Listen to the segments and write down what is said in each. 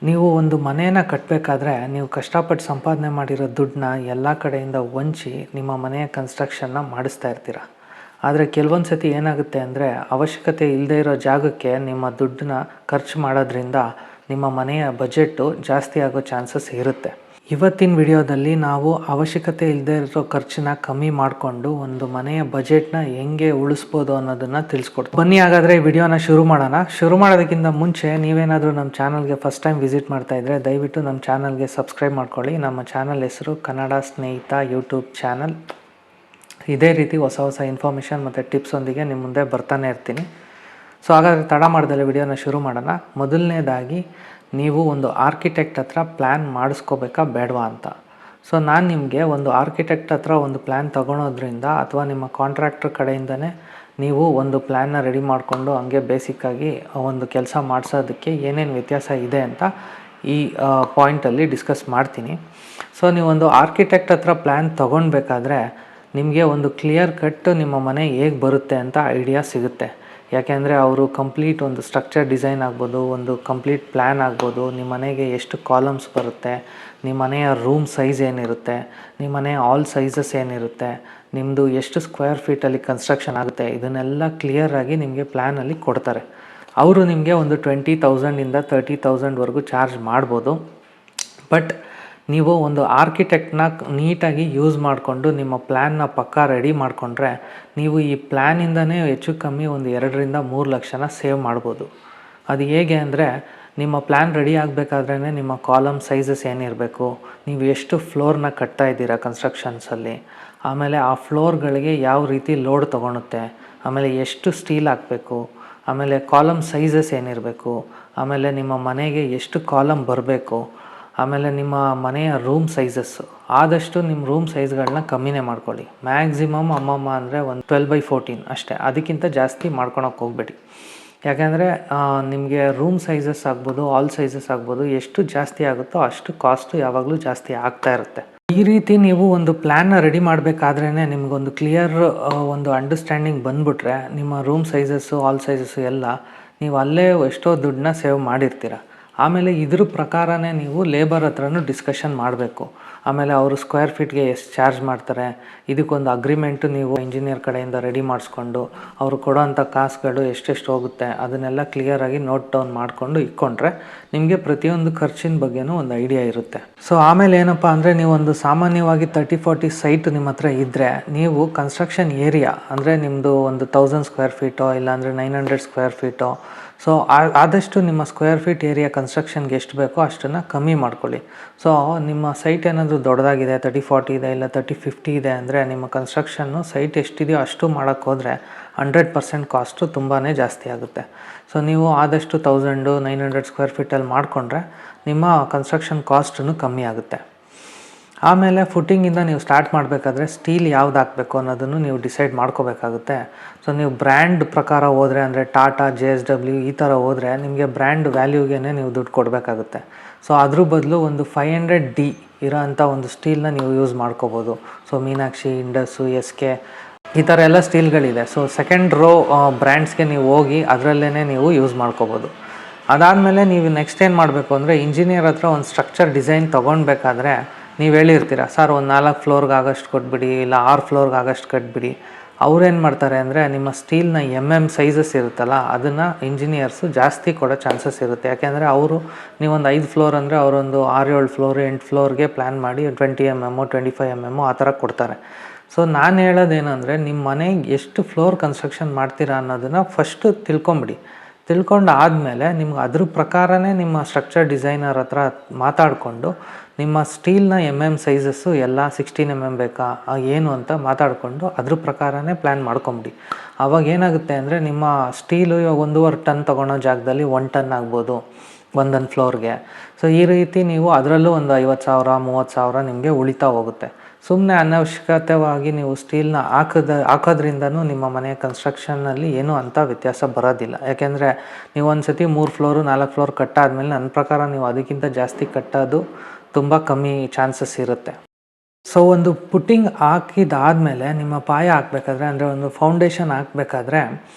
ನೀವು ಒಂದು ಮನೆಯನ್ನು ಕಟ್ಟಬೇಕಾದ್ರೆ ನೀವು ಕಷ್ಟಪಟ್ಟು ಸಂಪಾದನೆ ಮಾಡಿರೋ ದುಡ್ಡನ್ನ ಎಲ್ಲ ಕಡೆಯಿಂದ ವಂಚಿ ನಿಮ್ಮ ಮನೆಯ ಕನ್ಸ್ಟ್ರಕ್ಷನ್ನ ಮಾಡಿಸ್ತಾ ಇರ್ತೀರ. ಆದರೆ ಕೆಲವೊಂದು ಸತಿ ಏನಾಗುತ್ತೆ ಅಂದರೆ ಅವಶ್ಯಕತೆ ಇಲ್ಲದೇ ಇರೋ ಜಾಗಕ್ಕೆ ನಿಮ್ಮ ದುಡ್ಡನ್ನ ಖರ್ಚು ಮಾಡೋದ್ರಿಂದ ನಿಮ್ಮ ಮನೆಯ ಬಜೆಟ್ಟು ಜಾಸ್ತಿ ಆಗೋ ಚಾನ್ಸಸ್ ಇರುತ್ತೆ. ಇವತ್ತಿನ ವಿಡಿಯೋದಲ್ಲಿ ನಾವು ಅವಶ್ಯಕತೆ ಇಲ್ಲದೇ ಇರೋ ಖರ್ಚನ್ನ ಕಮ್ಮಿ ಮಾಡಿಕೊಂಡು ಒಂದು ಮನೆಯ ಬಜೆಟ್ನ ಹೆಂಗೆ ಉಳಿಸ್ಬೋದು ಅನ್ನೋದನ್ನು ತಿಳಿಸ್ಕೊಡ್ತೀವಿ. ಬನ್ನಿ ಹಾಗಾದರೆ ಈ ವಿಡಿಯೋನ ಶುರು ಮಾಡೋಣ. ಶುರು ಮಾಡೋದಕ್ಕಿಂತ ಮುಂಚೆ ನೀವೇನಾದರೂ ನಮ್ಮ ಚಾನಲ್ಗೆ ಫಸ್ಟ್ ಟೈಮ್ ವಿಸಿಟ್ ಮಾಡ್ತಾ ಇದ್ದರೆ ದಯವಿಟ್ಟು ನಮ್ಮ ಚಾನಲ್ಗೆ ಸಬ್ಸ್ಕ್ರೈಬ್ ಮಾಡ್ಕೊಳ್ಳಿ. ನಮ್ಮ ಚಾನಲ್ ಹೆಸರು ಕನ್ನಡ ಸ್ನೇಹಿತ ಯೂಟ್ಯೂಬ್ ಚಾನಲ್. ಇದೇ ರೀತಿ ಹೊಸ ಹೊಸ ಇನ್ಫಾರ್ಮೇಷನ್ ಮತ್ತು ಟಿಪ್ಸೊಂದಿಗೆ ನಿಮ್ಮ ಮುಂದೆ ಬರ್ತಾನೆ ಇರ್ತೀನಿ. ಸೊ ಹಾಗಾದರೆ ತಡ ಮಾಡ್ದಲೆ ವಿಡಿಯೋನ ಶುರು ಮಾಡೋಣ. ಮೊದಲನೇದಾಗಿ ನೀವು ಒಂದು ಆರ್ಕಿಟೆಕ್ಟ್ ಹತ್ರ ಪ್ಲ್ಯಾನ್ ಮಾಡಿಸ್ಕೋಬೇಕಾ ಬೇಡವಾ ಅಂತ. ಸೊ ನಾನು ನಿಮಗೆ ಒಂದು ಆರ್ಕಿಟೆಕ್ಟ್ ಹತ್ರ ಒಂದು ಪ್ಲ್ಯಾನ್ ತೊಗೊಳೋದ್ರಿಂದ ಅಥವಾ ನಿಮ್ಮ ಕಾಂಟ್ರಾಕ್ಟ್ರ್ ಕಡೆಯಿಂದನೇ ನೀವು ಒಂದು ಪ್ಲ್ಯಾನ್ನ ರೆಡಿ ಮಾಡಿಕೊಂಡು ಹಂಗೆ ಬೇಸಿಕ್ಕಾಗಿ ಒಂದು ಕೆಲಸ ಮಾಡಿಸೋದಕ್ಕೆ ಏನೇನು ವ್ಯತ್ಯಾಸ ಇದೆ ಅಂತ ಈ ಪಾಯಿಂಟಲ್ಲಿ ಡಿಸ್ಕಸ್ ಮಾಡ್ತೀನಿ. ಸೊ ನೀವೊಂದು ಆರ್ಕಿಟೆಕ್ಟ್ ಹತ್ರ ಪ್ಲ್ಯಾನ್ ತೊಗೊಳ್ಬೇಕಾದ್ರೆ ನಿಮಗೆ ಒಂದು ಕ್ಲಿಯರ್ ಕಟ್ ನಿಮ್ಮ ಮನೆ ಹೇಗೆ ಬರುತ್ತೆ ಅಂತ ಐಡಿಯಾ ಸಿಗುತ್ತೆ. ಯಾಕೆಂದರೆ ಅವರು ಕಂಪ್ಲೀಟ್ ಒಂದು ಸ್ಟ್ರಕ್ಚರ್ ಡಿಸೈನ್ ಆಗ್ಬೋದು, ಒಂದು ಕಂಪ್ಲೀಟ್ ಪ್ಲ್ಯಾನ್ ಆಗ್ಬೋದು, ನಿಮ್ಮ ಮನೆಗೆ ಎಷ್ಟು ಕಾಲಮ್ಸ್ ಬರುತ್ತೆ, ನಿಮ್ಮ ಮನೆಯ ರೂಮ್ ಸೈಜ್ ಏನಿರುತ್ತೆ, ನಿಮ್ಮ ಮನೆಯ ಆಲ್ ಸೈಜಸ್ ಏನಿರುತ್ತೆ, ನಿಮ್ಮದು ಎಷ್ಟು ಸ್ಕ್ವೇರ್ ಫೀಟಲ್ಲಿ ಕನ್ಸ್ಟ್ರಕ್ಷನ್ ಆಗುತ್ತೆ, ಇದನ್ನೆಲ್ಲ ಕ್ಲಿಯರಾಗಿ ನಿಮಗೆ ಪ್ಲ್ಯಾನಲ್ಲಿ ಕೊಡ್ತಾರೆ. ಅವರು ನಿಮಗೆ ಒಂದು 20,000ಇಂದ 30,000ವರೆಗೂ ಚಾರ್ಜ್ ಮಾಡ್ಬೋದು. ಬಟ್ ನೀವು ಒಂದು ಆರ್ಕಿಟೆಕ್ಟ್ನ ನೀಟಾಗಿ ಯೂಸ್ ಮಾಡಿಕೊಂಡು ನಿಮ್ಮ ಪ್ಲ್ಯಾನ್ನ ಪಕ್ಕಾ ರೆಡಿ ಮಾಡಿಕೊಂಡ್ರೆ ನೀವು ಈ ಪ್ಲ್ಯಾನಿಂದನೇ ಹೆಚ್ಚು ಕಮ್ಮಿ ಒಂದು 2ರಿಂದ 3 ಲಕ್ಷನ ಸೇವ್ ಮಾಡ್ಬೋದು. ಅದು ಹೇಗೆ ಅಂದರೆ ನಿಮ್ಮ ಪ್ಲ್ಯಾನ್ ರೆಡಿ ಆಗಬೇಕಾದ್ರೇ ನಿಮ್ಮ ಕಾಲಮ್ ಸೈಜಸ್ ಏನಿರಬೇಕು, ನೀವು ಎಷ್ಟು ಫ್ಲೋರ್ನ ಕಟ್ತಾ ಇದ್ದೀರಾ ಕನ್ಸ್ಟ್ರಕ್ಷನ್ಸಲ್ಲಿ, ಆಮೇಲೆ ಆ ಫ್ಲೋರ್ಗಳಿಗೆ ಯಾವ ರೀತಿ ಲೋಡ್ ತೊಗೊಳುತ್ತೆ, ಆಮೇಲೆ ಎಷ್ಟು ಸ್ಟೀಲ್ ಹಾಕಬೇಕು, ಆಮೇಲೆ ಕಾಲಮ್ ಸೈಜಸ್ ಏನಿರಬೇಕು, ಆಮೇಲೆ ನಿಮ್ಮ ಮನೆಗೆ ಎಷ್ಟು ಕಾಲಮ್ ಬರಬೇಕು, ಆಮೇಲೆ ನಿಮ್ಮ ಮನೆಯ ರೂಮ್ ಸೈಜಸ್ಸು ಆದಷ್ಟು ನಿಮ್ಮ ರೂಮ್ ಸೈಜ್ಗಳನ್ನ ಕಮ್ಮಿನೇ ಮಾಡ್ಕೊಳ್ಳಿ. ಮ್ಯಾಕ್ಸಿಮಮ್ ಅಮ್ಮಮ್ಮ ಅಂದರೆ ಒಂದು 12/14 ಅಷ್ಟೇ, ಅದಕ್ಕಿಂತ ಜಾಸ್ತಿ ಮಾಡ್ಕೊಳಕ್ಕೆ ಹೋಗಬೇಡಿ. ಯಾಕೆಂದರೆ ನಿಮಗೆ ರೂಮ್ ಸೈಜಸ್ ಆಗ್ಬೋದು, ಆಲ್ ಸೈಜಸ್ ಆಗ್ಬೋದು, ಎಷ್ಟು ಜಾಸ್ತಿ ಆಗುತ್ತೋ ಅಷ್ಟು ಕಾಸ್ಟು ಯಾವಾಗಲೂ ಜಾಸ್ತಿ ಆಗ್ತಾ ಇರುತ್ತೆ. ಈ ರೀತಿ ನೀವು ಒಂದು ಪ್ಲ್ಯಾನ್ನ ರೆಡಿ ಮಾಡಬೇಕಾದ್ರೇ ನಿಮಗೊಂದು ಕ್ಲಿಯರ್ ಒಂದು ಅಂಡರ್ಸ್ಟ್ಯಾಂಡಿಂಗ್ ಬಂದುಬಿಟ್ರೆ ನಿಮ್ಮ ರೂಮ್ ಸೈಜಸ್ಸು ಆಲ್ ಸೈಜಸ್ಸು ಎಲ್ಲ ನೀವು ಅಲ್ಲೇ ಎಷ್ಟೋ ದುಡ್ಡನ್ನ ಸೇವ್ ಮಾಡಿರ್ತೀರ. ಆಮೇಲೆ ಇದ್ರ ಪ್ರಕಾರನೇ ನೀವು ಲೇಬರ್ ಹತ್ರನೂ ಡಿಸ್ಕಷನ್ ಮಾಡಬೇಕು. ಆಮೇಲೆ ಅವರು ಸ್ಕ್ವೇರ್ ಫೀಟ್ಗೆ ಎಷ್ಟು ಚಾರ್ಜ್ ಮಾಡ್ತಾರೆ, ಇದಕ್ಕೊಂದು ಅಗ್ರಿಮೆಂಟು ನೀವು ಇಂಜಿನಿಯರ್ ಕಡೆಯಿಂದ ರೆಡಿ ಮಾಡಿಸ್ಕೊಂಡು ಅವರು ಕೊಡೋಂಥ ಕಾಸುಗಳು ಎಷ್ಟೆಷ್ಟು ಹೋಗುತ್ತೆ ಅದನ್ನೆಲ್ಲ ಕ್ಲಿಯರಾಗಿ ನೋಟ್ ಡೌನ್ ಮಾಡಿಕೊಂಡು ಇಟ್ಕೊಂಡ್ರೆ ನಿಮಗೆ ಪ್ರತಿಯೊಂದು ಖರ್ಚಿನ ಬಗ್ಗೆನೂ ಒಂದು ಐಡಿಯಾ ಇರುತ್ತೆ. ಸೊ ಆಮೇಲೆ ಏನಪ್ಪ ಅಂದರೆ ನೀವೊಂದು ಸಾಮಾನ್ಯವಾಗಿ 30-40 ಸೈಟ್ ನಿಮ್ಮ ಹತ್ರ ಇದ್ದರೆ ನೀವು ಕನ್ಸ್ಟ್ರಕ್ಷನ್ ಏರಿಯಾ ಅಂದರೆ ನಿಮ್ಮದು ಒಂದು 1000 ಸ್ಕ್ವೇರ್ ಫೀಟೋ ಇಲ್ಲಾಂದರೆ 900 ಸ್ಕ್ವೇರ್ ಫೀಟೋ, ಸೊ ಆದಷ್ಟು ನಿಮ್ಮ ಸ್ಕ್ವೇರ್ ಫೀಟ್ ಏರಿಯಾ ಕನ್ಸ್ಟ್ರಕ್ಷನ್ಗೆ ಎಷ್ಟು ಬೇಕೋ ಅಷ್ಟನ್ನು ಕಮ್ಮಿ ಮಾಡ್ಕೊಳ್ಳಿ. ಸೊ ನಿಮ್ಮ ಸೈಟ್ ಏನಾದರೂ ದೊಡ್ಡದಾಗಿದೆ, 30-40 ಇದೆ, ಇಲ್ಲ 30-50 ಇದೆ ಅಂದರೆ ನಿಮ್ಮ ಕನ್ಸ್ಟ್ರಕ್ಷನ್ನು ಸೈಟ್ ಎಷ್ಟಿದೆಯೋ ಅಷ್ಟು ಮಾಡೋಕ್ಕೆ ಹೋದರೆ 100% ಕಾಸ್ಟು ತುಂಬಾ ಜಾಸ್ತಿ ಆಗುತ್ತೆ. ಸೊ ನೀವು ಆದಷ್ಟು 1900 ಸ್ಕ್ವೇರ್ ಫೀಟಲ್ಲಿ ಮಾಡಿಕೊಂಡ್ರೆ ನಿಮ್ಮ ಕನ್ಸ್ಟ್ರಕ್ಷನ್ ಕಾಸ್ಟೂ ಕಮ್ಮಿ ಆಗುತ್ತೆ. ಆಮೇಲೆ ಫುಟ್ಟಿಂಗಿಂದ ನೀವು ಸ್ಟಾರ್ಟ್ ಮಾಡಬೇಕಾದ್ರೆ ಸ್ಟೀಲ್ ಯಾವ್ದು ಹಾಕಬೇಕು ಅನ್ನೋದನ್ನು ನೀವು ಡಿಸೈಡ್ ಮಾಡ್ಕೋಬೇಕಾಗುತ್ತೆ. ಸೊ ನೀವು ಬ್ರ್ಯಾಂಡ್ ಪ್ರಕಾರ ಹೋದರೆ ಅಂದರೆ ಟಾಟಾ, JSW ಈ ಥರ ಹೋದರೆ ನಿಮಗೆ ಬ್ರ್ಯಾಂಡ್ ವ್ಯಾಲ್ಯೂಗೆ ನೀವು ದುಡ್ಡು ಕೊಡಬೇಕಾಗುತ್ತೆ. ಸೊ ಅದ್ರ ಬದಲು ಒಂದು 500D ಇರೋಂಥ ಒಂದು ಸ್ಟೀಲ್ನ ನೀವು ಯೂಸ್ ಮಾಡ್ಕೋಬೋದು. ಸೊ ಮೀನಾಕ್ಷಿ, ಇಂಡಸ್ಸು, SK ಈ ಥರ ಎಲ್ಲ ಸ್ಟೀಲ್ಗಳಿದೆ. ಸೊ ಸೆಕೆಂಡ್ ರೋ ಬ್ರ್ಯಾಂಡ್ಸ್ಗೆ ನೀವು ಹೋಗಿ ಅದರಲ್ಲೇ ನೀವು ಯೂಸ್ ಮಾಡ್ಕೋಬೋದು. ಅದಾದಮೇಲೆ ನೀವು ನೆಕ್ಸ್ಟ್ ಏನು ಮಾಡಬೇಕು ಅಂದರೆ ಇಂಜಿನಿಯರ್ ಹತ್ರ ಒಂದು ಸ್ಟ್ರಕ್ಚರ್ ಡಿಸೈನ್ ತೊಗೊಳ್ಬೇಕಾದ್ರೆ ನೀವು ಹೇಳಿರ್ತೀರ, ಸರ್ ಒಂದು 4 ಫ್ಲೋರ್ಗೆ ಆಗೋಷ್ಟು ಕೊಟ್ಬಿಡಿ, ಇಲ್ಲ 6 ಫ್ಲೋರ್ಗೆ ಆಗೋಷ್ಟು ಕಟ್ಬಿಡಿ. ಅವ್ರೇನು ಮಾಡ್ತಾರೆ ಅಂದರೆ ನಿಮ್ಮ ಸ್ಟೀಲ್ನ ಸೈಜಸ್ ಇರುತ್ತಲ್ಲ ಅದನ್ನು ಇಂಜಿನಿಯರ್ಸು ಜಾಸ್ತಿ ಕೊಡೋ ಚಾನ್ಸಸ್ ಇರುತ್ತೆ. ಯಾಕೆಂದರೆ ಅವರು ನೀವೊಂದು 5 ಫ್ಲೋರ್ ಅಂದರೆ ಅವರೊಂದು 6-7 ಫ್ಲೋರ್ 8 ಫ್ಲೋರ್ಗೆ ಪ್ಲ್ಯಾನ್ ಮಾಡಿ 20 mm 25 mm ಆ ಥರ ಕೊಡ್ತಾರೆ. ಸೊ ನಾನು ಹೇಳೋದೇನೆಂದರೆ ನಿಮ್ಮ ಮನೆಗೆ ಎಷ್ಟು ಫ್ಲೋರ್ ಕನ್ಸ್ಟ್ರಕ್ಷನ್ ಮಾಡ್ತೀರಾ ಅನ್ನೋದನ್ನು ಫಸ್ಟು ತಿಳ್ಕೊಂಬಿಡಿ. ತಿಳ್ಕೊಂಡು ಆದಮೇಲೆ ನಿಮ್ಗೆ ಅದ್ರ ಪ್ರಕಾರನೇ ನಿಮ್ಮ ಸ್ಟ್ರಕ್ಚರ್ ಡಿಸೈನರ್ ಹತ್ರ ಮಾತಾಡಿಕೊಂಡು ನಿಮ್ಮ ಸ್ಟೀಲ್ನ ಸೈಜಸ್ಸು ಎಲ್ಲ 16 mm ಬೇಕಾ ಏನು ಅಂತ ಮಾತಾಡಿಕೊಂಡು ಅದ್ರ ಪ್ರಕಾರನೇ ಪ್ಲ್ಯಾನ್ ಮಾಡ್ಕೊಂಬಿಡಿ. ಆವಾಗ ಏನಾಗುತ್ತೆ ಅಂದರೆ ನಿಮ್ಮ ಸ್ಟೀಲು 1.5 ಟನ್ ತೊಗೊಳೋ ಜಾಗದಲ್ಲಿ 1 ಟನ್ ಆಗ್ಬೋದು ಒಂದೊಂದು ಫ್ಲೋರ್ಗೆ. ಸೊ ಈ ರೀತಿ ನೀವು ಅದರಲ್ಲೂ ಒಂದು 50,000 30,000 ನಿಮಗೆ ಉಳಿತಾ ಹೋಗುತ್ತೆ. ಸುಮ್ಮನೆ ಅನವಶ್ಯಕತೆಯಾಗಿ ನೀವು ಸ್ಟೀಲ್ನ ಹಾಕೋದ್ರಿಂದನೂ ನಿಮ್ಮ ಮನೆಯ ಕನ್ಸ್ಟ್ರಕ್ಷನ್ನಲ್ಲಿ ಏನೂ ಅಂಥ ವ್ಯತ್ಯಾಸ ಬರೋದಿಲ್ಲ. ಯಾಕೆಂದರೆ ನೀವು ಒಂದು ಸತಿ 3 ಫ್ಲೋರು 4 ಫ್ಲೋರ್ ಕಟ್ಟಾದಮೇಲೆ ನನ್ನ ಪ್ರಕಾರ ನೀವು ಅದಕ್ಕಿಂತ ಜಾಸ್ತಿ ಕಟ್ಟೋದು ತುಂಬ ಕಮ್ಮಿ ಚಾನ್ಸಸ್ ಇರುತ್ತೆ. ಸೊ ಒಂದು ಪುಟ್ಟಿಂಗ್ ಹಾಕಿದಾದಮೇಲೆ ನಿಮ್ಮ ಪಾಯ ಹಾಕಬೇಕಾದ್ರೆ ಅಂದರೆ ಒಂದು ಫೌಂಡೇಶನ್ ಹಾಕಬೇಕಾದ್ರೆ